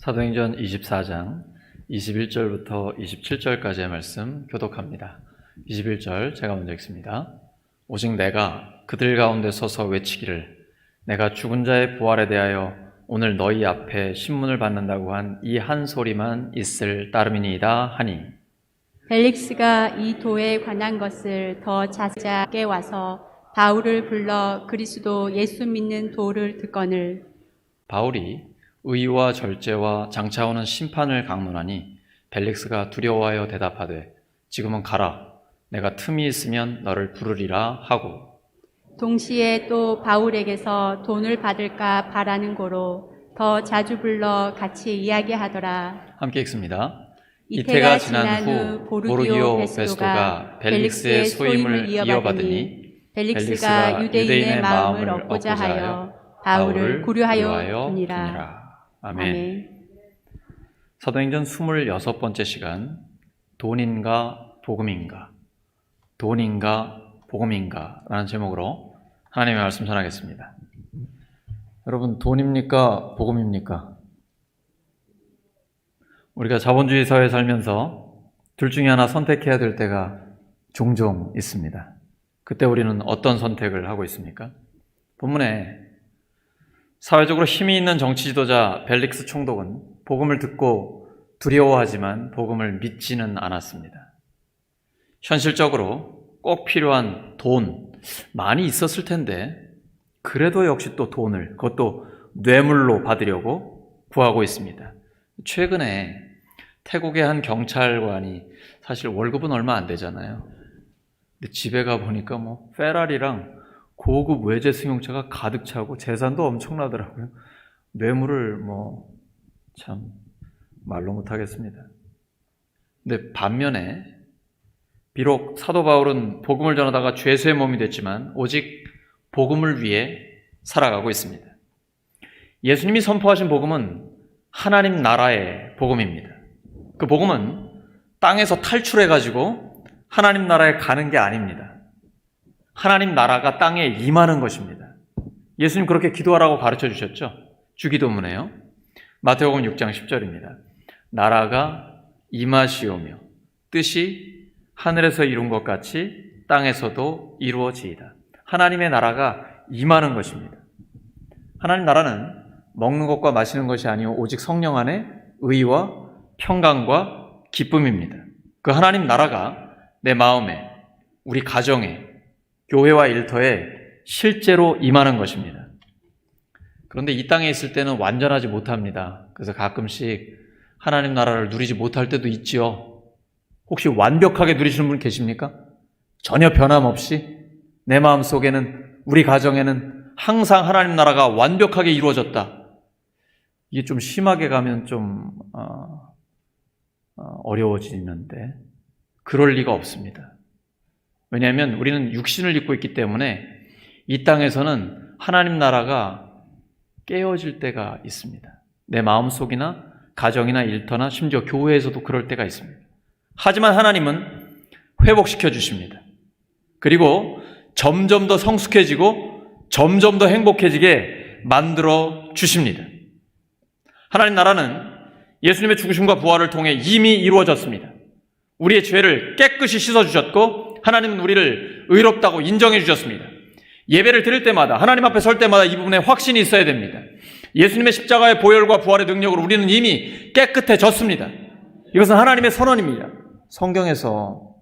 사도행전 24장 21절부터 27절까지의 말씀 교독합니다. 21절 제가 먼저 읽습니다. 오직 내가 그들 가운데 서서 외치기를 내가 죽은 자의 부활에 대하여 오늘 너희 앞에 신문을 받는다고 한 이 한 소리만 있을 따름이니이다 하니, 벨릭스가 이 도에 관한 것을 더 자세하게 와서 바울을 불러 그리스도 예수 믿는 도를 듣거늘. 바울이 의와 절제와 장차 오는 심판을 강론하니 벨릭스가 두려워하여 대답하되 지금은 가라, 내가 틈이 있으면 너를 부르리라 하고, 동시에 또 바울에게서 돈을 받을까 바라는 고로 더 자주 불러 같이 이야기하더라. 함께 읽습니다. 이태가 지난 후 보르기오 베스도가 벨릭스의 소임을 이어받으니 벨릭스가 유대인의 마음을 얻고자 하여 바울을 고려하여 두니라. 아멘. 사도행전 26번째 시간, 돈인가 복음인가, 돈인가 복음인가 라는 제목으로 하나님의 말씀 전하겠습니다. 여러분, 돈입니까 복음입니까? 우리가 자본주의 사회에 살면서 둘 중에 하나 선택해야 될 때가 종종 있습니다. 그때 우리는 어떤 선택을 하고 있습니까? 본문에 사회적으로 힘이 있는 정치 지도자 벨릭스 총독은 복음을 듣고 두려워하지만 복음을 믿지는 않았습니다. 현실적으로 꼭 필요한 돈 많이 있었을 텐데 그래도 역시 또 돈을, 그것도 뇌물로 받으려고 구하고 있습니다. 최근에 태국의 한 경찰관이 사실 월급은 얼마 안 되잖아요. 근데 집에 가보니까 페라리랑 고급 외제 승용차가 가득 차고 재산도 엄청나더라고요. 뇌물을 참 말로 못하겠습니다. 근데 반면에 비록 사도 바울은 복음을 전하다가 죄수의 몸이 됐지만 오직 복음을 위해 살아가고 있습니다. 예수님이 선포하신 복음은 하나님 나라의 복음입니다. 그 복음은 땅에서 탈출해가지고 하나님 나라에 가는 게 아닙니다. 하나님 나라가 땅에 임하는 것입니다. 예수님 그렇게 기도하라고 가르쳐 주셨죠? 주기도문에요. 마태복음 6장 10절입니다. 나라가 임하시오며 뜻이 하늘에서 이룬 것 같이 땅에서도 이루어지이다. 하나님의 나라가 임하는 것입니다. 하나님 나라는 먹는 것과 마시는 것이 아니오 오직 성령 안에 의와 평강과 기쁨입니다. 그 하나님 나라가 내 마음에, 우리 가정에, 교회와 일터에 실제로 임하는 것입니다. 그런데 이 땅에 있을 때는 완전하지 못합니다. 그래서 가끔씩 하나님 나라를 누리지 못할 때도 있지요. 혹시 완벽하게 누리시는 분 계십니까? 전혀 변함없이 내 마음 속에는, 우리 가정에는 항상 하나님 나라가 완벽하게 이루어졌다. 이게 좀 심하게 가면 좀 어려워지는데 그럴 리가 없습니다. 왜냐하면 우리는 육신을 입고 있기 때문에 이 땅에서는 하나님 나라가 깨어질 때가 있습니다. 내 마음속이나 가정이나 일터나 심지어 교회에서도 그럴 때가 있습니다. 하지만 하나님은 회복시켜 주십니다. 그리고 점점 더 성숙해지고 점점 더 행복해지게 만들어 주십니다. 하나님 나라는 예수님의 죽으심과 부활을 통해 이미 이루어졌습니다. 우리의 죄를 깨끗이 씻어주셨고 하나님은 우리를 의롭다고 인정해 주셨습니다. 예배를 드릴 때마다, 하나님 앞에 설 때마다 이 부분에 확신이 있어야 됩니다. 예수님의 십자가의 보혈과 부활의 능력으로 우리는 이미 깨끗해졌습니다. 이것은 하나님의 선언입니다. 성경에서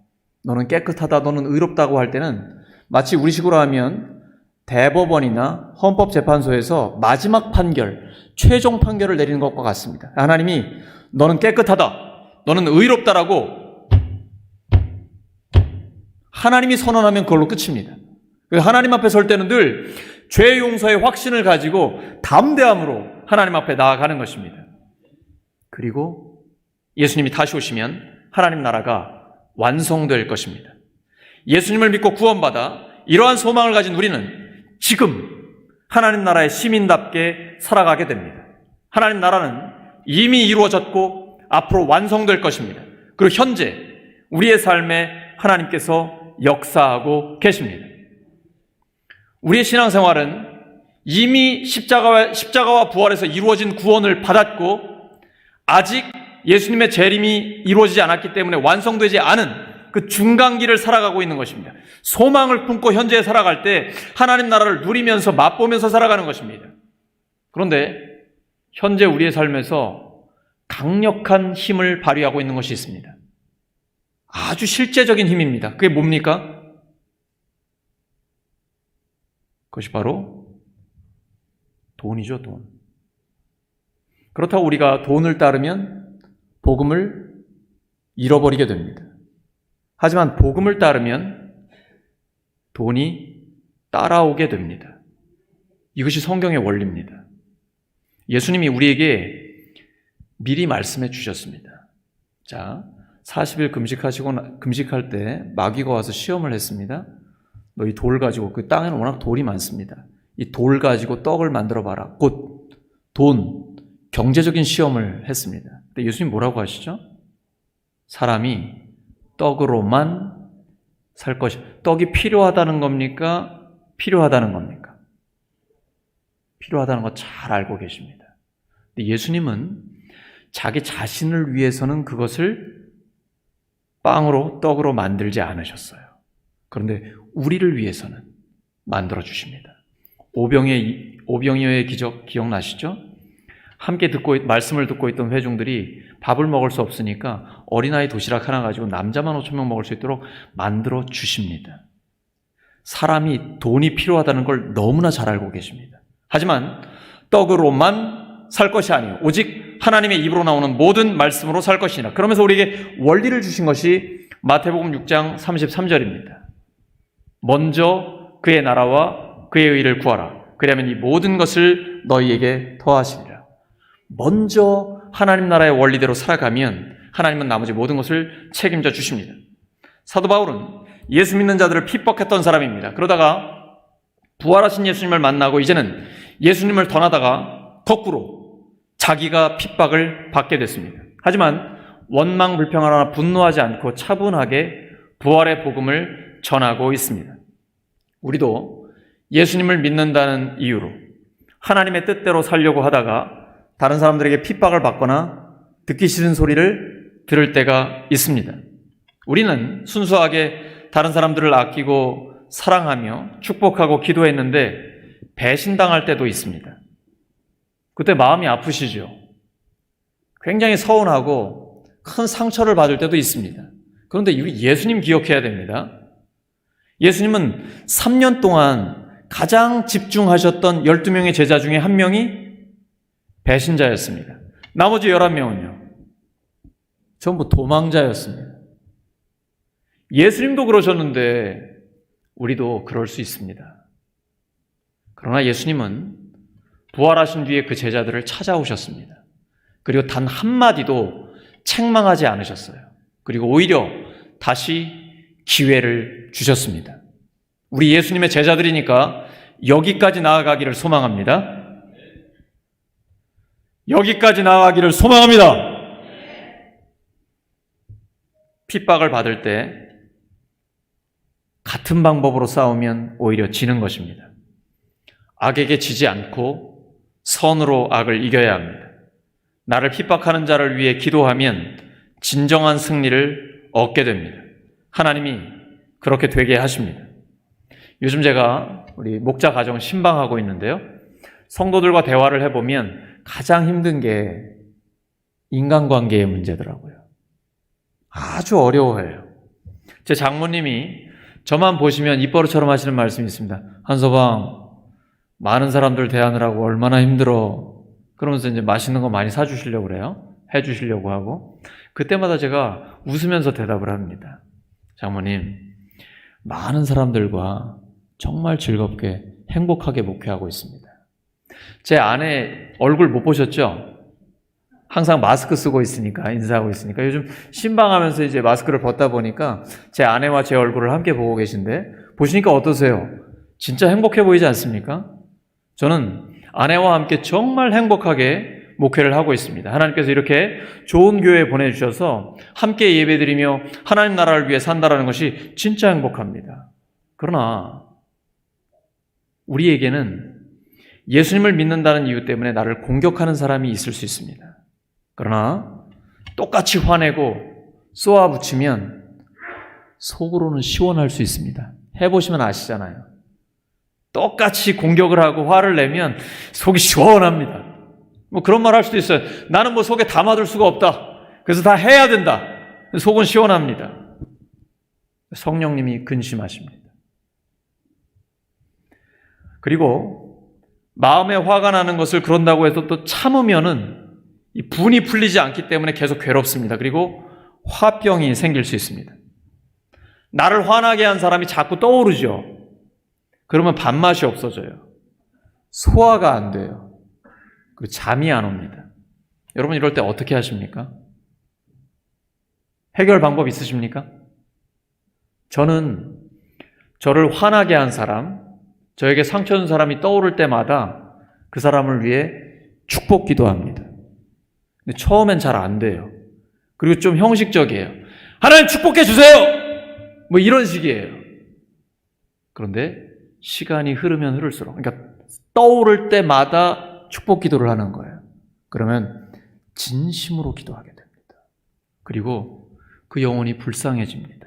너는 깨끗하다, 너는 의롭다고 할 때는 마치 우리식으로 하면 대법원이나 헌법재판소에서 마지막 판결, 최종 판결을 내리는 것과 같습니다. 하나님이 너는 깨끗하다, 너는 의롭다라고 하나님이 선언하면 그걸로 끝입니다. 하나님 앞에 설 때는 늘 죄 용서의 확신을 가지고 담대함으로 하나님 앞에 나아가는 것입니다. 그리고 예수님이 다시 오시면 하나님 나라가 완성될 것입니다. 예수님을 믿고 구원받아 이러한 소망을 가진 우리는 지금 하나님 나라의 시민답게 살아가게 됩니다. 하나님 나라는 이미 이루어졌고 앞으로 완성될 것입니다. 그리고 현재 우리의 삶에 하나님께서 역사하고 계십니다. 우리의 신앙생활은 이미 십자가와 부활에서 이루어진 구원을 받았고 아직 예수님의 재림이 이루어지지 않았기 때문에 완성되지 않은 그 중간기를 살아가고 있는 것입니다. 소망을 품고 현재에 살아갈 때 하나님 나라를 누리면서 맛보면서 살아가는 것입니다. 그런데 현재 우리의 삶에서 강력한 힘을 발휘하고 있는 것이 있습니다. 아주 실제적인 힘입니다. 그게 뭡니까? 그것이 바로 돈이죠, 돈. 그렇다고 우리가 돈을 따르면 복음을 잃어버리게 됩니다. 하지만 복음을 따르면 돈이 따라오게 됩니다. 이것이 성경의 원리입니다. 예수님이 우리에게 미리 말씀해 주셨습니다. 자, 40일 금식할 때 마귀가 와서 시험을 했습니다. 너희 돌 가지고, 그 땅에는 워낙 돌이 많습니다. 이 돌 가지고 떡을 만들어 봐라. 곧 돈, 경제적인 시험을 했습니다. 근데 예수님 뭐라고 하시죠? 사람이 떡으로만 살 것이, 떡이 필요하다는 겁니까? 필요하다는 겁니까? 필요하다는 거 잘 알고 계십니다. 근데 예수님은 자기 자신을 위해서는 그것을 빵으로, 떡으로 만들지 않으셨어요. 그런데 우리를 위해서는 만들어 주십니다. 오병이어의 기적 기억나시죠? 함께 말씀을 듣고 있던 회중들이 밥을 먹을 수 없으니까 어린아이 도시락 하나 가지고 남자만 5,000명 먹을 수 있도록 만들어 주십니다. 사람이 돈이 필요하다는 걸 너무나 잘 알고 계십니다. 하지만 떡으로만 살 것이 아니에요. 오직 하나님의 입으로 나오는 모든 말씀으로 살 것이니라. 그러면서 우리에게 원리를 주신 것이 마태복음 6장 33절입니다. 먼저 그의 나라와 그의 의를 구하라. 그리하면 이 모든 것을 너희에게 더하시리라. 먼저 하나님 나라의 원리대로 살아가면 하나님은 나머지 모든 것을 책임져 주십니다. 사도 바울은 예수 믿는 자들을 핍박했던 사람입니다. 그러다가 부활하신 예수님을 만나고 이제는 예수님을 떠나다가 거꾸로 자기가 핍박을 받게 됐습니다. 하지만 원망 불평하거나 분노하지 않고 차분하게 부활의 복음을 전하고 있습니다. 우리도 예수님을 믿는다는 이유로 하나님의 뜻대로 살려고 하다가 다른 사람들에게 핍박을 받거나 듣기 싫은 소리를 들을 때가 있습니다. 우리는 순수하게 다른 사람들을 아끼고 사랑하며 축복하고 기도했는데 배신당할 때도 있습니다. 그때 마음이 아프시죠? 굉장히 서운하고 큰 상처를 받을 때도 있습니다. 그런데 우리 예수님 기억해야 됩니다. 예수님은 3년 동안 가장 집중하셨던 12명의 제자 중에 한 명이 배신자였습니다. 나머지 11명은요. 전부 도망자였습니다. 예수님도 그러셨는데 우리도 그럴 수 있습니다. 그러나 예수님은 부활하신 뒤에 그 제자들을 찾아오셨습니다. 그리고 단 한마디도 책망하지 않으셨어요. 그리고 오히려 다시 기회를 주셨습니다. 우리 예수님의 제자들이니까 여기까지 나아가기를 소망합니다. 여기까지 나아가기를 소망합니다. 핍박을 받을 때 같은 방법으로 싸우면 오히려 지는 것입니다. 악에게 지지 않고 선으로 악을 이겨야 합니다. 나를 핍박하는 자를 위해 기도하면 진정한 승리를 얻게 됩니다. 하나님이 그렇게 되게 하십니다. 요즘 제가 우리 목자 가정 신방하고 있는데요. 성도들과 대화를 해보면 가장 힘든 게 인간관계의 문제더라고요. 아주 어려워해요. 제 장모님이 저만 보시면 입버릇처럼 하시는 말씀이 있습니다. 한서방, 많은 사람들 대하느라고 얼마나 힘들어. 그러면서 이제 맛있는 거 많이 사주시려고 그래요. 해주시려고 하고. 그때마다 제가 웃으면서 대답을 합니다. 장모님, 많은 사람들과 정말 즐겁게 행복하게 목회하고 있습니다. 제 아내 얼굴 못 보셨죠? 항상 마스크 쓰고 있으니까, 인사하고 있으니까. 요즘 신방하면서 이제 마스크를 벗다 보니까 제 아내와 제 얼굴을 함께 보고 계신데, 보시니까 어떠세요? 진짜 행복해 보이지 않습니까? 저는 아내와 함께 정말 행복하게 목회를 하고 있습니다. 하나님께서 이렇게 좋은 교회에 보내주셔서 함께 예배드리며 하나님 나라를 위해 산다라는 것이 진짜 행복합니다. 그러나 우리에게는 예수님을 믿는다는 이유 때문에 나를 공격하는 사람이 있을 수 있습니다. 그러나 똑같이 화내고 쏘아붙이면 속으로는 시원할 수 있습니다. 해보시면 아시잖아요. 똑같이 공격을 하고 화를 내면 속이 시원합니다. 뭐 그런 말 할 수도 있어요. 나는 뭐 속에 담아둘 수가 없다. 그래서 다 해야 된다. 속은 시원합니다. 성령님이 근심하십니다. 그리고 마음에 화가 나는 것을 그런다고 해서 또 참으면은 이 분이 풀리지 않기 때문에 계속 괴롭습니다. 그리고 화병이 생길 수 있습니다. 나를 화나게 한 사람이 자꾸 떠오르죠. 그러면 밥맛이 없어져요. 소화가 안 돼요. 그리고 잠이 안 옵니다. 여러분 이럴 때 어떻게 하십니까? 해결 방법 있으십니까? 저는 저를 화나게 한 사람, 저에게 상처 준 사람이 떠오를 때마다 그 사람을 위해 축복 기도합니다. 근데 처음엔 잘 안 돼요. 그리고 좀 형식적이에요. 하나님 축복해 주세요! 뭐 이런 식이에요. 그런데 시간이 흐르면 흐를수록, 그러니까 떠오를 때마다 축복 기도를 하는 거예요. 그러면 진심으로 기도하게 됩니다. 그리고 그 영혼이 불쌍해집니다.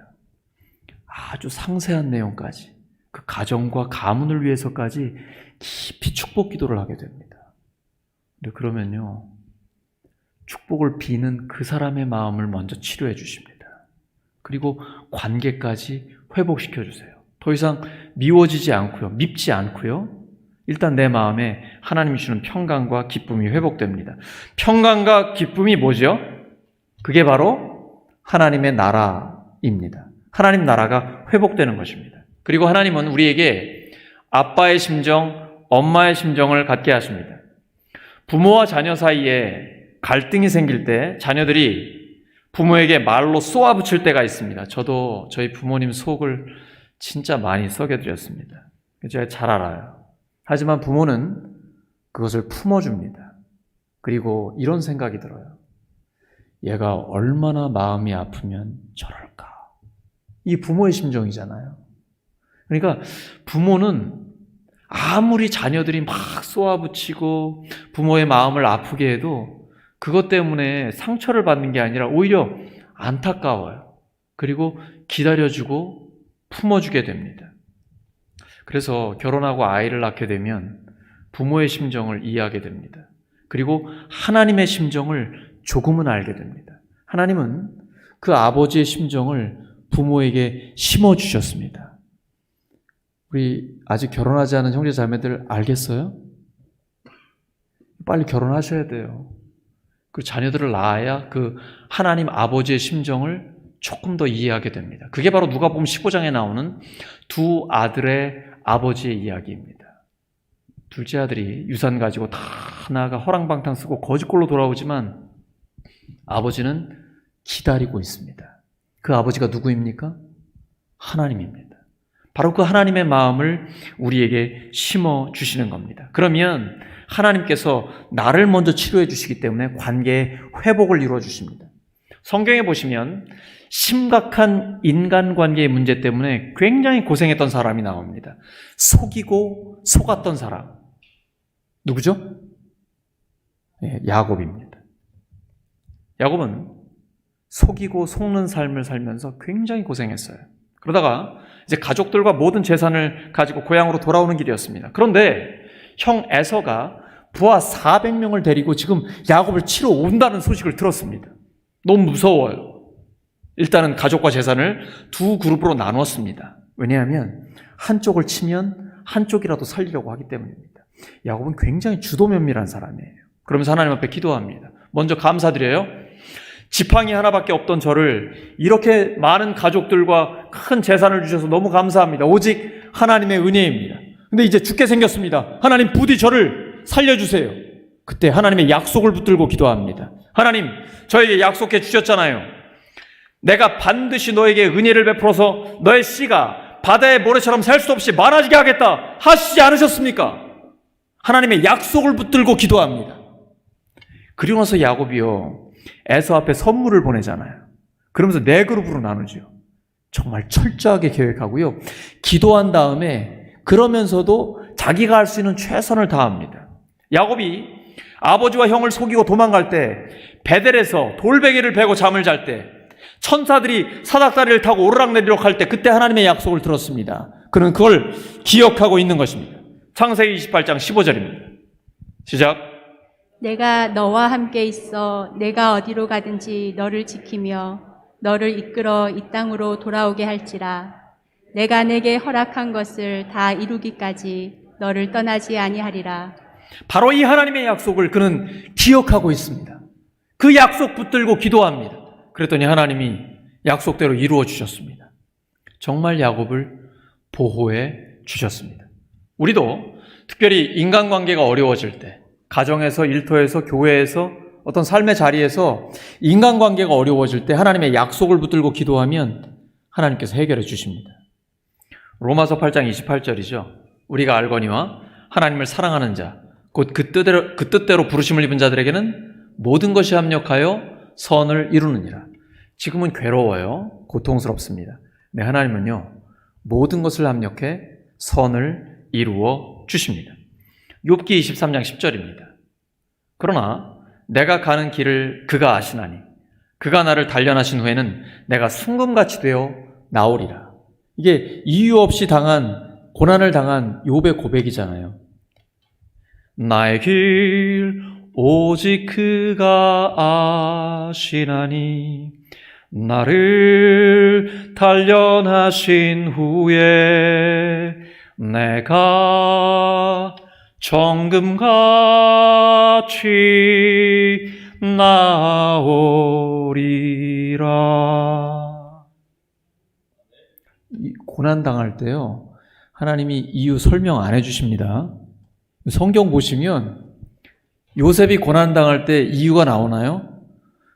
아주 상세한 내용까지, 그 가정과 가문을 위해서까지 깊이 축복 기도를 하게 됩니다. 근데 그러면요, 축복을 비는 그 사람의 마음을 먼저 치료해 주십니다. 그리고 관계까지 회복시켜 주세요. 더 이상 미워지지 않고요, 밉지 않고요, 일단 내 마음에 하나님이 주는 평강과 기쁨이 회복됩니다. 평강과 기쁨이 뭐죠? 그게 바로 하나님의 나라입니다. 하나님 나라가 회복되는 것입니다. 그리고 하나님은 우리에게 아빠의 심정, 엄마의 심정을 갖게 하십니다. 부모와 자녀 사이에 갈등이 생길 때 자녀들이 부모에게 말로 쏘아붙일 때가 있습니다. 저도 저희 부모님 속을 진짜 많이 썩여드렸습니다. 제가 잘 알아요. 하지만 부모는 그것을 품어줍니다. 그리고 이런 생각이 들어요. 얘가 얼마나 마음이 아프면 저럴까? 이 부모의 심정이잖아요. 그러니까 부모는 아무리 자녀들이 막 쏘아붙이고 부모의 마음을 아프게 해도 그것 때문에 상처를 받는 게 아니라 오히려 안타까워요. 그리고 기다려주고 품어주게 됩니다. 그래서 결혼하고 아이를 낳게 되면 부모의 심정을 이해하게 됩니다. 그리고 하나님의 심정을 조금은 알게 됩니다. 하나님은 그 아버지의 심정을 부모에게 심어주셨습니다. 우리 아직 결혼하지 않은 형제 자매들 알겠어요? 빨리 결혼하셔야 돼요. 그 자녀들을 낳아야 그 하나님 아버지의 심정을 조금 더 이해하게 됩니다. 그게 바로 누가복음 15장에 나오는 두 아들의 아버지의 이야기입니다. 둘째 아들이 유산 가지고 다 나아가 허랑방탕 쓰고 거지꼴로 돌아오지만 아버지는 기다리고 있습니다. 그 아버지가 누구입니까? 하나님입니다. 바로 그 하나님의 마음을 우리에게 심어주시는 겁니다. 그러면 하나님께서 나를 먼저 치료해 주시기 때문에 관계의 회복을 이루어 주십니다. 성경에 보시면 심각한 인간관계의 문제 때문에 굉장히 고생했던 사람이 나옵니다. 속이고 속았던 사람. 누구죠? 야곱입니다. 야곱은 속이고 속는 삶을 살면서 굉장히 고생했어요. 그러다가 이제 가족들과 모든 재산을 가지고 고향으로 돌아오는 길이었습니다. 그런데 형 에서가 부하 400명을 데리고 지금 야곱을 치러 온다는 소식을 들었습니다. 너무 무서워요. 일단은 가족과 재산을 두 그룹으로 나눴습니다. 왜냐하면 한쪽을 치면 한쪽이라도 살리려고 하기 때문입니다. 야곱은 굉장히 주도면밀한 사람이에요. 그러면서 하나님 앞에 기도합니다. 먼저 감사드려요. 지팡이 하나밖에 없던 저를 이렇게 많은 가족들과 큰 재산을 주셔서 너무 감사합니다. 오직 하나님의 은혜입니다. 근데 이제 죽게 생겼습니다. 하나님 부디 저를 살려주세요. 그때 하나님의 약속을 붙들고 기도합니다. 하나님, 저에게 약속해 주셨잖아요. 내가 반드시 너에게 은혜를 베풀어서 너의 씨가 바다의 모래처럼 셀 수 없이 많아지게 하겠다 하시지 않으셨습니까? 하나님의 약속을 붙들고 기도합니다. 그리고 나서 야곱이요, 에서 앞에 선물을 보내잖아요. 그러면서 네 그룹으로 나누죠. 정말 철저하게 계획하고요, 기도한 다음에 그러면서도 자기가 할 수 있는 최선을 다합니다. 야곱이 아버지와 형을 속이고 도망갈 때, 베델에서 돌베개를 베고 잠을 잘 때, 천사들이 사닥다리를 타고 오르락내리락 할 때 그때 하나님의 약속을 들었습니다. 그는 그걸 기억하고 있는 것입니다. 창세기 28장 15절입니다. 시작. 내가 너와 함께 있어 내가 어디로 가든지 너를 지키며 너를 이끌어 이 땅으로 돌아오게 할지라. 내가 내게 허락한 것을 다 이루기까지 너를 떠나지 아니하리라. 바로 이 하나님의 약속을 그는 기억하고 있습니다. 그 약속 붙들고 기도합니다. 그랬더니 하나님이 약속대로 이루어 주셨습니다. 정말 야곱을 보호해 주셨습니다. 우리도 특별히 인간관계가 어려워질 때, 가정에서, 일터에서, 교회에서, 어떤 삶의 자리에서 인간관계가 어려워질 때 하나님의 약속을 붙들고 기도하면 하나님께서 해결해 주십니다. 로마서 8장 28절이죠. 우리가 알거니와 하나님을 사랑하는 자, 곧 그 뜻대로 부르심을 입은 자들에게는 모든 것이 합력하여 선을 이루느니라. 지금은 괴로워요. 고통스럽습니다. 네, 하나님은요, 모든 것을 합력해 선을 이루어 주십니다. 욥기 23장 10절입니다. 그러나 내가 가는 길을 그가 아시나니 그가 나를 단련하신 후에는 내가 순금같이 되어 나오리라. 이게 이유 없이 고난을 당한 욥의 고백이잖아요. 나의 길 오직 그가 아시나니 나를 단련하신 후에 내가 정금같이 나오리라. 고난당할 때요, 하나님이 이유 설명 안 해주십니다. 성경 보시면 요셉이 고난당할 때 이유가 나오나요?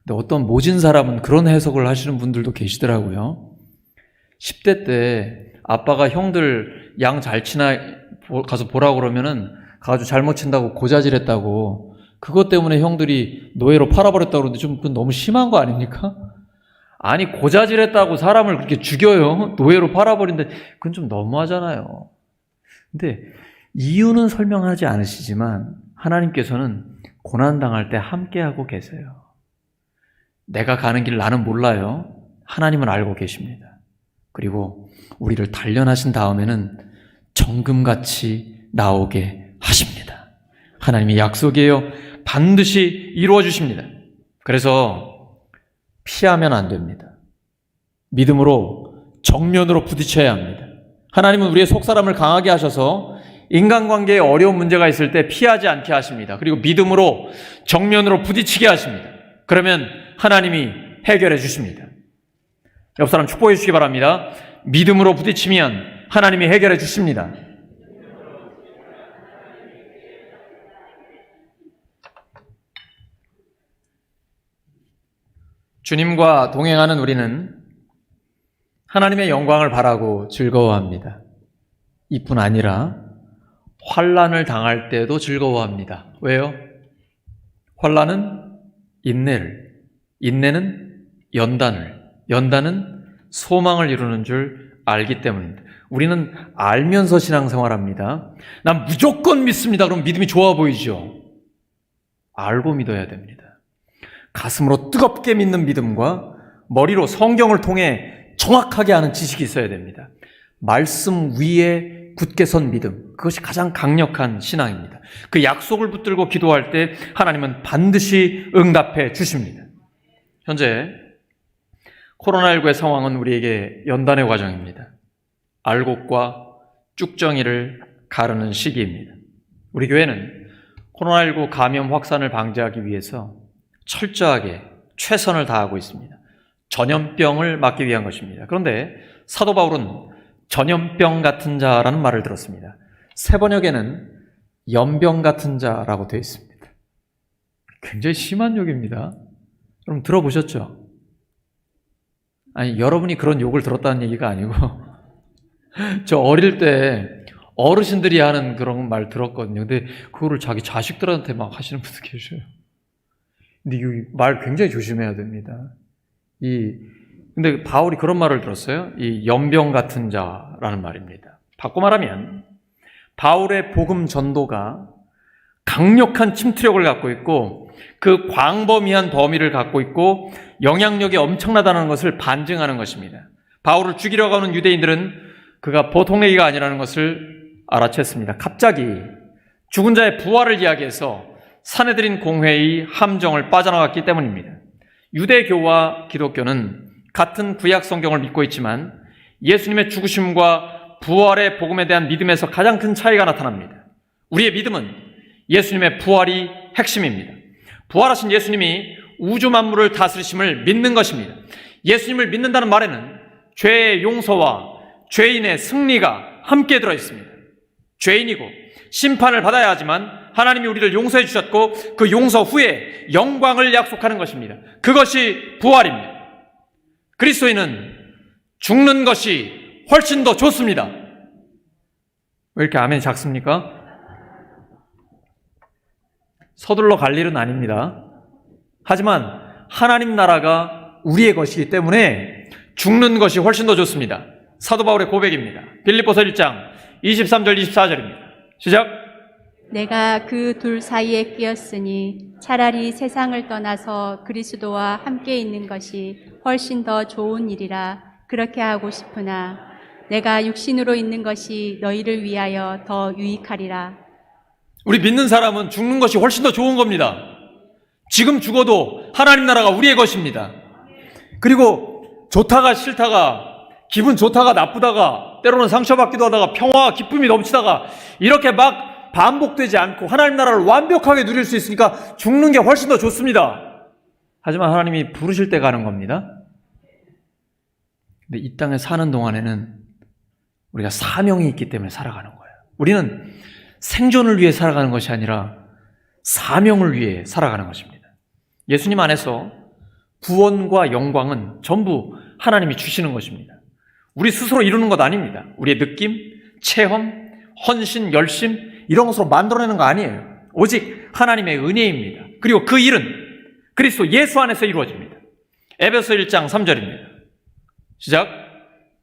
근데 어떤 모진 사람은 그런 해석을 하시는 분들도 계시더라고요. 10대 때 아빠가 형들 양 잘 치나 가서 보라고 그러면은 가가지고 잘못 친다고 고자질했다고, 그것 때문에 형들이 노예로 팔아버렸다고 그러는데 좀 그건 너무 심한 거 아닙니까? 아니, 고자질했다고 사람을 그렇게 죽여요? 노예로 팔아버린데 그건 좀 너무하잖아요. 근데 이유는 설명하지 않으시지만 하나님께서는 고난당할 때 함께하고 계세요. 내가 가는 길 나는 몰라요. 하나님은 알고 계십니다. 그리고 우리를 단련하신 다음에는 정금같이 나오게 하십니다. 하나님의 약속이에요. 반드시 이루어 주십니다. 그래서 피하면 안 됩니다. 믿음으로 정면으로 부딪혀야 합니다. 하나님은 우리의 속사람을 강하게 하셔서 인간관계에 어려운 문제가 있을 때 피하지 않게 하십니다. 그리고 믿음으로 정면으로 부딪히게 하십니다. 그러면 하나님이 해결해 주십니다. 옆 사람 축복해 주시기 바랍니다. 믿음으로 부딪히면 하나님이 해결해 주십니다. 주님과 동행하는 우리는 하나님의 영광을 바라고 즐거워합니다. 이뿐 아니라 환난을 당할 때도 즐거워합니다. 왜요? 환난은 인내를, 인내는 연단을, 연단은 소망을 이루는 줄 알기 때문입니다. 우리는 알면서 신앙생활합니다. 난 무조건 믿습니다. 그럼 믿음이 좋아 보이죠? 알고 믿어야 됩니다. 가슴으로 뜨겁게 믿는 믿음과 머리로 성경을 통해 정확하게 아는 지식이 있어야 됩니다. 말씀 위에 굳게 선 믿음, 그것이 가장 강력한 신앙입니다. 그 약속을 붙들고 기도할 때 하나님은 반드시 응답해 주십니다. 현재 코로나19의 상황은 우리에게 연단의 과정입니다. 알곡과 쭉정이를 가르는 시기입니다. 우리 교회는 코로나19 감염 확산을 방지하기 위해서 철저하게 최선을 다하고 있습니다. 전염병을 막기 위한 것입니다. 그런데 사도 바울은 전염병 같은 자라는 말을 들었습니다. 새 번역에는 연병 같은 자라고 되어 있습니다. 굉장히 심한 욕입니다. 여러분 들어보셨죠? 아니, 여러분이 그런 욕을 들었다는 얘기가 아니고 저 어릴 때 어르신들이 하는 그런 말 들었거든요. 근데 그거를 자기 자식들한테 막 하시는 분도 계셔요. 근데 이 말 굉장히 조심해야 됩니다. 근데 바울이 그런 말을 들었어요. 이 연병 같은 자라는 말입니다. 바꿔 말하면 바울의 복음 전도가 강력한 침투력을 갖고 있고 그 광범위한 범위를 갖고 있고 영향력이 엄청나다는 것을 반증하는 것입니다. 바울을 죽이려고 하는 유대인들은 그가 보통 얘기가 아니라는 것을 알아챘습니다. 갑자기 죽은 자의 부활을 이야기해서 사내들인 공회의 함정을 빠져나갔기 때문입니다. 유대교와 기독교는 같은 구약 성경을 믿고 있지만 예수님의 죽으심과 부활의 복음에 대한 믿음에서 가장 큰 차이가 나타납니다. 우리의 믿음은 예수님의 부활이 핵심입니다. 부활하신 예수님이 우주 만물을 다스리심을 믿는 것입니다. 예수님을 믿는다는 말에는 죄의 용서와 죄인의 승리가 함께 들어 있습니다. 죄인이고 심판을 받아야 하지만 하나님이 우리를 용서해 주셨고 그 용서 후에 영광을 약속하는 것입니다. 그것이 부활입니다. 그리스도인은 죽는 것이 훨씬 더 좋습니다. 왜 이렇게 아멘이 작습니까? 서둘러 갈 일은 아닙니다. 하지만 하나님 나라가 우리의 것이기 때문에 죽는 것이 훨씬 더 좋습니다. 사도 바울의 고백입니다. 빌립보서 1장 23절 24절입니다. 시작. 내가 그 둘 사이에 끼었으니 차라리 세상을 떠나서 그리스도와 함께 있는 것이 훨씬 더 좋은 일이라 그렇게 하고 싶으나 내가 육신으로 있는 것이 너희를 위하여 더 유익하리라. 우리 믿는 사람은 죽는 것이 훨씬 더 좋은 겁니다. 지금 죽어도 하나님 나라가 우리의 것입니다. 그리고 좋다가 싫다가 기분 좋다가 나쁘다가 때로는 상처받기도 하다가 평화와 기쁨이 넘치다가 이렇게 막 반복되지 않고 하나님 나라를 완벽하게 누릴 수 있으니까 죽는 게 훨씬 더 좋습니다. 하지만 하나님이 부르실 때 가는 겁니다. 근데 이 땅에 사는 동안에는 우리가 사명이 있기 때문에 살아가는 거예요. 우리는 생존을 위해 살아가는 것이 아니라 사명을 위해 살아가는 것입니다. 예수님 안에서 구원과 영광은 전부 하나님이 주시는 것입니다. 우리 스스로 이루는 것 아닙니다. 우리의 느낌, 체험, 헌신, 열심 이런 것으로 만들어내는 거 아니에요. 오직 하나님의 은혜입니다. 그리고 그 일은 그리스도 예수 안에서 이루어집니다. 에베소 1장 3절입니다. 시작.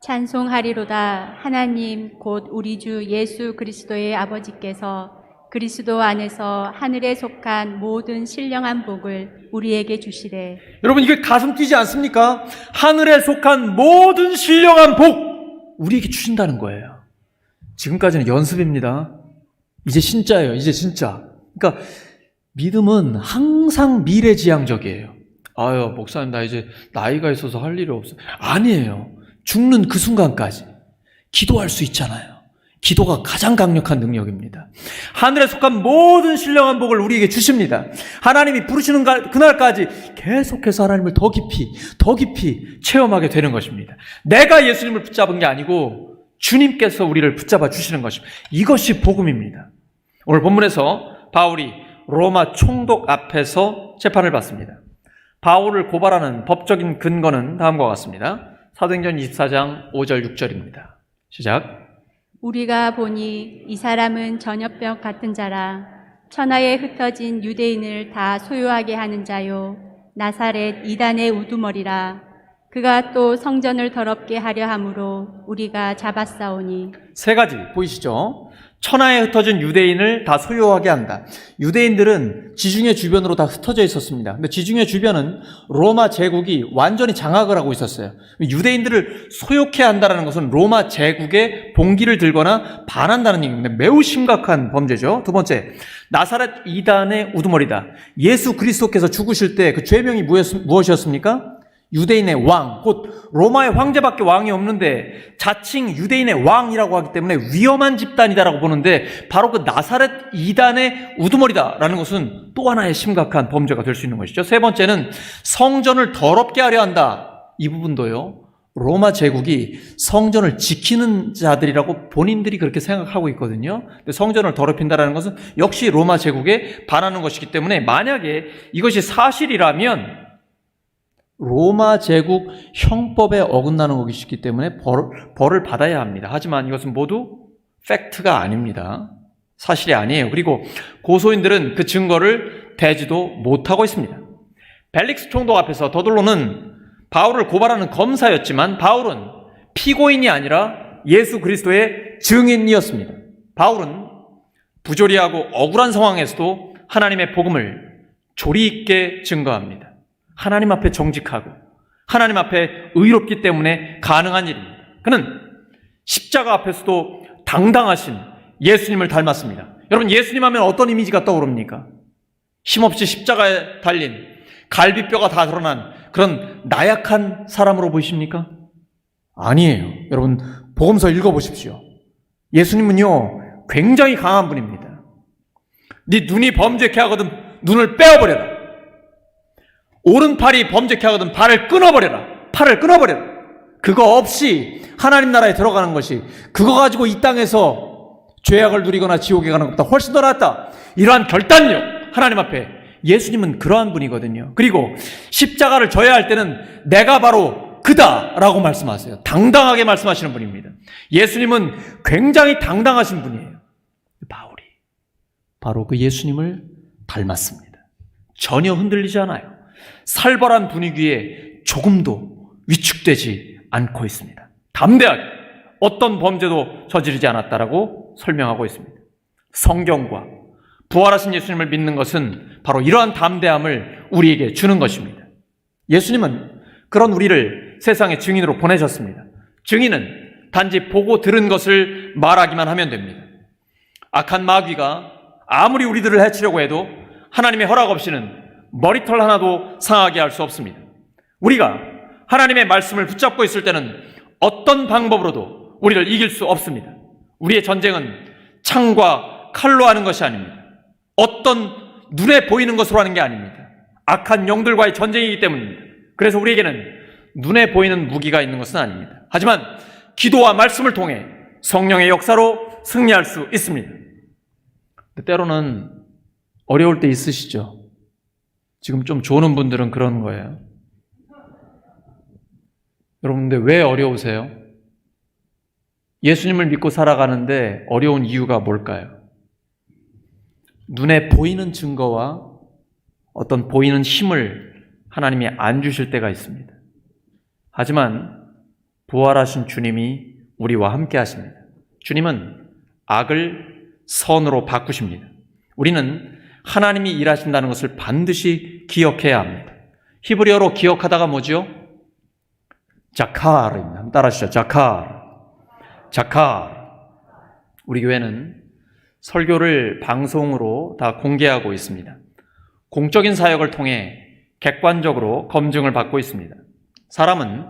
찬송하리로다. 하나님 곧 우리 주 예수 그리스도의 아버지께서 그리스도 안에서 하늘에 속한 모든 신령한 복을 우리에게 주시래. 여러분 이게 가슴 뛰지 않습니까? 하늘에 속한 모든 신령한 복 우리에게 주신다는 거예요. 지금까지는 연습입니다. 이제 진짜예요. 이제 진짜. 그러니까 믿음은 항상 미래지향적이에요. 아유 목사님 나 이제 나이가 있어서 할 일이 없어. 아니에요. 죽는 그 순간까지 기도할 수 있잖아요. 기도가 가장 강력한 능력입니다. 하늘에 속한 모든 신령한 복을 우리에게 주십니다. 하나님이 부르시는 그날까지 계속해서 하나님을 더 깊이 체험하게 되는 것입니다. 내가 예수님을 붙잡은 게 아니고 주님께서 우리를 붙잡아 주시는 것입니다. 이것이 복음입니다. 오늘 본문에서 바울이 로마 총독 앞에서 재판을 받습니다. 바울을 고발하는 법적인 근거는 다음과 같습니다. 사도행전 24장 5절 6절입니다. 시작. 우리가 보니 이 사람은 전염병 같은 자라 천하에 흩어진 유대인을 다 소유하게 하는 자요 나사렛 이단의 우두머리라. 그가 또 성전을 더럽게 하려 함으로 우리가 잡았사오니. 세 가지 보이시죠? 천하에 흩어진 유대인을 다 소유하게 한다. 유대인들은 지중해 주변으로 다 흩어져 있었습니다. 근데 지중해 주변은 로마 제국이 완전히 장악을 하고 있었어요. 유대인들을 소욕해 한다는 것은 로마 제국의 봉기를 들거나 반한다는 얘기입니다. 매우 심각한 범죄죠. 두 번째, 나사렛 이단의 우두머리다. 예수 그리스도께서 죽으실 때 그 죄명이 무엇이었습니까? 유대인의 왕, 곧 로마의 황제밖에 왕이 없는데 자칭 유대인의 왕이라고 하기 때문에 위험한 집단이다라고 보는데 바로 그 나사렛 이단의 우두머리다라는 것은 또 하나의 심각한 범죄가 될 수 있는 것이죠. 세 번째는 성전을 더럽게 하려 한다. 이 부분도요. 로마 제국이 성전을 지키는 자들이라고 본인들이 그렇게 생각하고 있거든요. 근데 성전을 더럽힌다라는 것은 역시 로마 제국에 반하는 것이기 때문에 만약에 이것이 사실이라면 로마 제국 형법에 어긋나는 것이기 때문에 벌을 받아야 합니다. 하지만 이것은 모두 팩트가 아닙니다. 사실이 아니에요. 그리고 고소인들은 그 증거를 대지도 못하고 있습니다. 벨릭스 총독 앞에서 더둘로는 바울을 고발하는 검사였지만 바울은 피고인이 아니라 예수 그리스도의 증인이었습니다. 바울은 부조리하고 억울한 상황에서도 하나님의 복음을 조리 있게 증거합니다. 하나님 앞에 정직하고 하나님 앞에 의롭기 때문에 가능한 일입니다. 그는 십자가 앞에서도 당당하신 예수님을 닮았습니다. 여러분, 예수님 하면 어떤 이미지가 떠오릅니까? 힘없이 십자가에 달린 갈비뼈가 다 드러난 그런 나약한 사람으로 보이십니까? 아니에요. 여러분, 복음서 읽어보십시오. 예수님은요, 굉장히 강한 분입니다. 네 눈이 범죄케 하거든 눈을 빼어버려라. 오른팔이 범죄케 하거든 발을 끊어버려라. 팔을 끊어버려라. 그거 없이 하나님 나라에 들어가는 것이, 그거 가지고 이 땅에서 죄악을 누리거나 지옥에 가는 것보다 훨씬 더 낫다. 이러한 결단력, 하나님 앞에 예수님은 그러한 분이거든요. 그리고 십자가를 져야 할 때는 내가 바로 그다라고 말씀하세요. 당당하게 말씀하시는 분입니다. 예수님은 굉장히 당당하신 분이에요. 바울이 바로 그 예수님을 닮았습니다. 전혀 흔들리지 않아요. 살벌한 분위기에 조금도 위축되지 않고 있습니다. 담대하게 어떤 범죄도 저지르지 않았다라고 설명하고 있습니다. 성경과 부활하신 예수님을 믿는 것은 바로 이러한 담대함을 우리에게 주는 것입니다. 예수님은 그런 우리를 세상의 증인으로 보내셨습니다. 증인은 단지 보고 들은 것을 말하기만 하면 됩니다. 악한 마귀가 아무리 우리들을 해치려고 해도 하나님의 허락 없이는 머리털 하나도 상하게 할 수 없습니다. 우리가 하나님의 말씀을 붙잡고 있을 때는 어떤 방법으로도 우리를 이길 수 없습니다. 우리의 전쟁은 창과 칼로 하는 것이 아닙니다. 어떤 눈에 보이는 것으로 하는 게 아닙니다. 악한 영들과의 전쟁이기 때문입니다. 그래서 우리에게는 눈에 보이는 무기가 있는 것은 아닙니다. 하지만 기도와 말씀을 통해 성령의 역사로 승리할 수 있습니다. 때로는 어려울 때 있으시죠? 지금 좀 조는 분들은 그런 거예요. 여러분, 근데 왜 어려우세요? 예수님을 믿고 살아가는데 어려운 이유가 뭘까요? 눈에 보이는 증거와 어떤 보이는 힘을 하나님이 안 주실 때가 있습니다. 하지만 부활하신 주님이 우리와 함께 하십니다. 주님은 악을 선으로 바꾸십니다. 우리는 하나님이 일하신다는 것을 반드시 기억해야 합니다. 히브리어로 기억하다가 뭐죠? 자카르입니다. 한번 따라하시죠. 자카르. 우리 교회는 설교를 방송으로 다 공개하고 있습니다. 공적인 사역을 통해 객관적으로 검증을 받고 있습니다. 사람은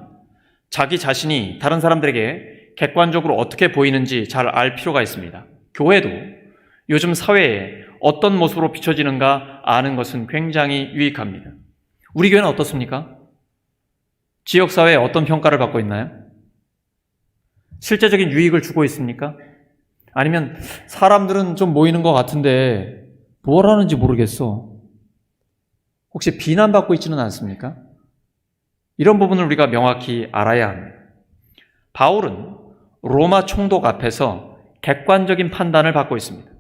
자기 자신이 다른 사람들에게 객관적으로 어떻게 보이는지 잘 알 필요가 있습니다. 교회도 요즘 사회에 어떤 모습으로 비춰지는가 아는 것은 굉장히 유익합니다. 우리 교회는 어떻습니까? 지역사회에 어떤 평가를 받고 있나요? 실제적인 유익을 주고 있습니까? 아니면 사람들은 좀 모이는 것 같은데 뭘 하는지 모르겠어. 혹시 비난받고 있지는 않습니까? 이런 부분을 우리가 명확히 알아야 합니다. 바울은 로마 총독 앞에서 객관적인 판단을 받고 있습니다.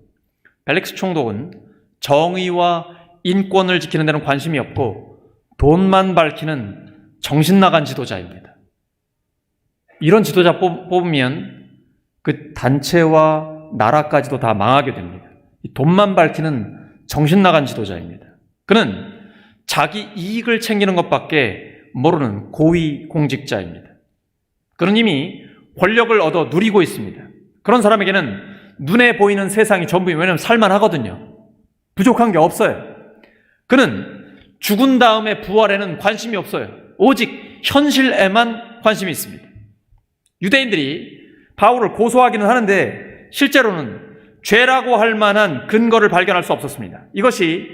벨릭스 총독은 정의와 인권을 지키는 데는 관심이 없고 돈만 밝히는 정신 나간 지도자입니다. 이런 지도자 뽑으면 그 단체와 나라까지도 다 망하게 됩니다. 돈만 밝히는 정신 나간 지도자입니다. 그는 자기 이익을 챙기는 것밖에 모르는 고위 공직자입니다. 그는 이미 권력을 얻어 누리고 있습니다. 그런 사람에게는 눈에 보이는 세상이 전부이면, 왜냐하면 살만하거든요. 부족한 게 없어요. 그는 죽은 다음에 부활에는 관심이 없어요. 오직 현실에만 관심이 있습니다. 유대인들이 바울을 고소하기는 하는데 실제로는 죄라고 할 만한 근거를 발견할 수 없었습니다. 이것이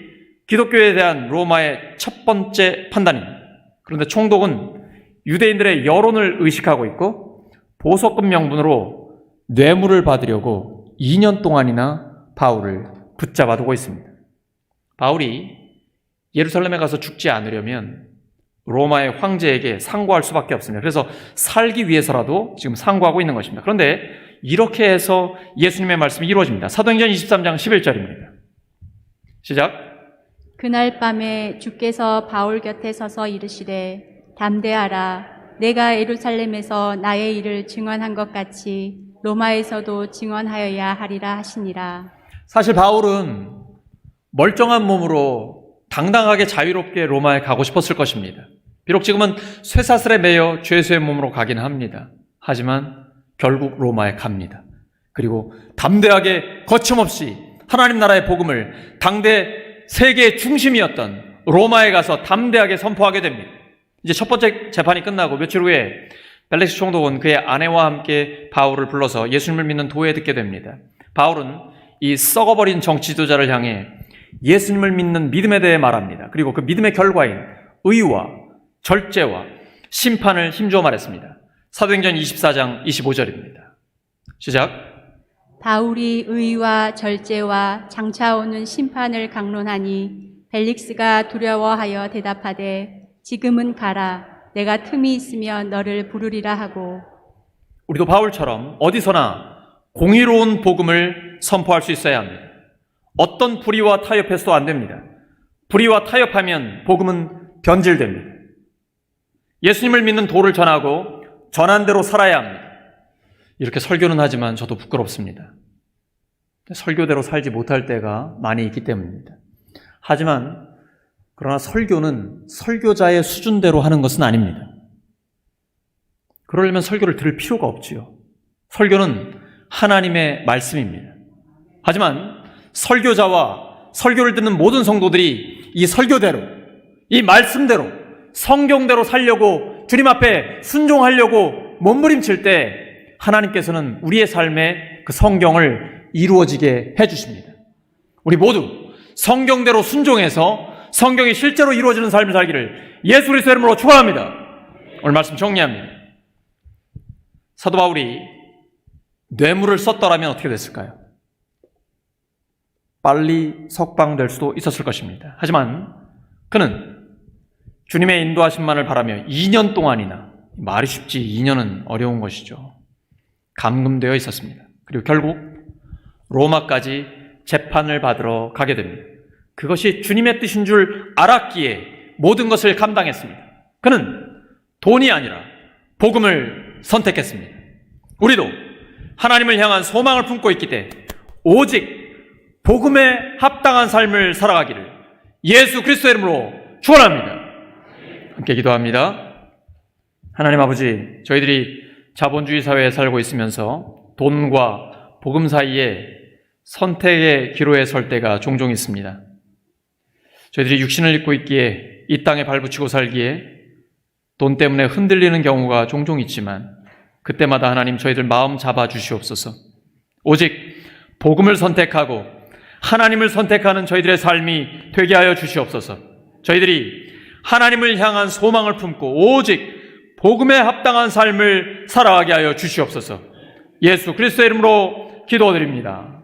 기독교에 대한 로마의 첫 번째 판단입니다. 그런데 총독은 유대인들의 여론을 의식하고 있고 보석금 명분으로 뇌물을 받으려고 2년 동안이나 바울을 붙잡아두고 있습니다. 바울이 예루살렘에 가서 죽지 않으려면 로마의 황제에게 상고할 수밖에 없습니다. 그래서 살기 위해서라도 지금 상고하고 있는 것입니다. 그런데 이렇게 해서 예수님의 말씀이 이루어집니다. 사도행전 23장 11절입니다. 시작. 그날 밤에 주께서 바울 곁에 서서 이르시되 담대하라. 내가 예루살렘에서 나의 일을 증언한 것 같이 로마에서도 증언하여야 하리라 하시니라. 사실 바울은 멀쩡한 몸으로 당당하게 자유롭게 로마에 가고 싶었을 것입니다. 비록 지금은 쇠사슬에 매여 죄수의 몸으로 가긴 합니다. 하지만 결국 로마에 갑니다. 그리고 담대하게 거침없이 하나님 나라의 복음을 당대 세계의 중심이었던 로마에 가서 담대하게 선포하게 됩니다. 이제 첫 번째 재판이 끝나고 며칠 후에 벨릭스 총독은 그의 아내와 함께 바울을 불러서 예수님을 믿는 도에 듣게 됩니다. 바울은 이 썩어버린 정치 지도자를 향해 예수님을 믿는 믿음에 대해 말합니다. 그리고 그 믿음의 결과인 의와 절제와 심판을 힘주어 말했습니다. 사도행전 24장 25절입니다. 시작. 바울이 의와 절제와 장차 오는 심판을 강론하니 벨릭스가 두려워하여 대답하되 지금은 가라. 내가 틈이 있으면 너를 부르리라 하고. 우리도 바울처럼 어디서나 공의로운 복음을 선포할 수 있어야 합니다. 어떤 불의와 타협해서도 안 됩니다. 불의와 타협하면 복음은 변질됩니다. 예수님을 믿는 도를 전하고 전한 대로 살아야 합니다. 이렇게 설교는 하지만 저도 부끄럽습니다. 설교대로 살지 못할 때가 많이 있기 때문입니다. 하지만 그러나 설교는 설교자의 수준대로 하는 것은 아닙니다. 그러려면 설교를 들을 필요가 없지요. 설교는 하나님의 말씀입니다. 하지만 설교자와 설교를 듣는 모든 성도들이 이 설교대로, 이 말씀대로, 성경대로 살려고 주님 앞에 순종하려고 몸부림칠 때 하나님께서는 우리의 삶에 그 성경을 이루어지게 해주십니다. 우리 모두 성경대로 순종해서 성경이 실제로 이루어지는 삶을 살기를 예수 그리스도의 이름으로 축원합니다. 오늘 말씀 정리합니다. 사도 바울이 뇌물을 썼더라면 어떻게 됐을까요? 빨리 석방될 수도 있었을 것입니다. 하지만 그는 주님의 인도하심만을 바라며 2년 동안이나, 말이 쉽지 2년은 어려운 것이죠, 감금되어 있었습니다. 그리고 결국 로마까지 재판을 받으러 가게 됩니다. 그것이 주님의 뜻인 줄 알았기에 모든 것을 감당했습니다. 그는 돈이 아니라 복음을 선택했습니다. 우리도 하나님을 향한 소망을 품고 있기 때문에 오직 복음에 합당한 삶을 살아가기를 예수 그리스도의 이름으로 축원합니다. 함께 기도합니다. 하나님 아버지, 저희들이 자본주의 사회에 살고 있으면서 돈과 복음 사이에 선택의 기로에 설 때가 종종 있습니다. 저희들이 육신을 입고 있기에 이 땅에 발붙이고 살기에 돈 때문에 흔들리는 경우가 종종 있지만 그때마다 하나님 저희들 마음 잡아 주시옵소서. 오직 복음을 선택하고 하나님을 선택하는 저희들의 삶이 되게 하여 주시옵소서. 저희들이 하나님을 향한 소망을 품고 오직 복음에 합당한 삶을 살아가게 하여 주시옵소서. 예수 그리스도의 이름으로 기도드립니다.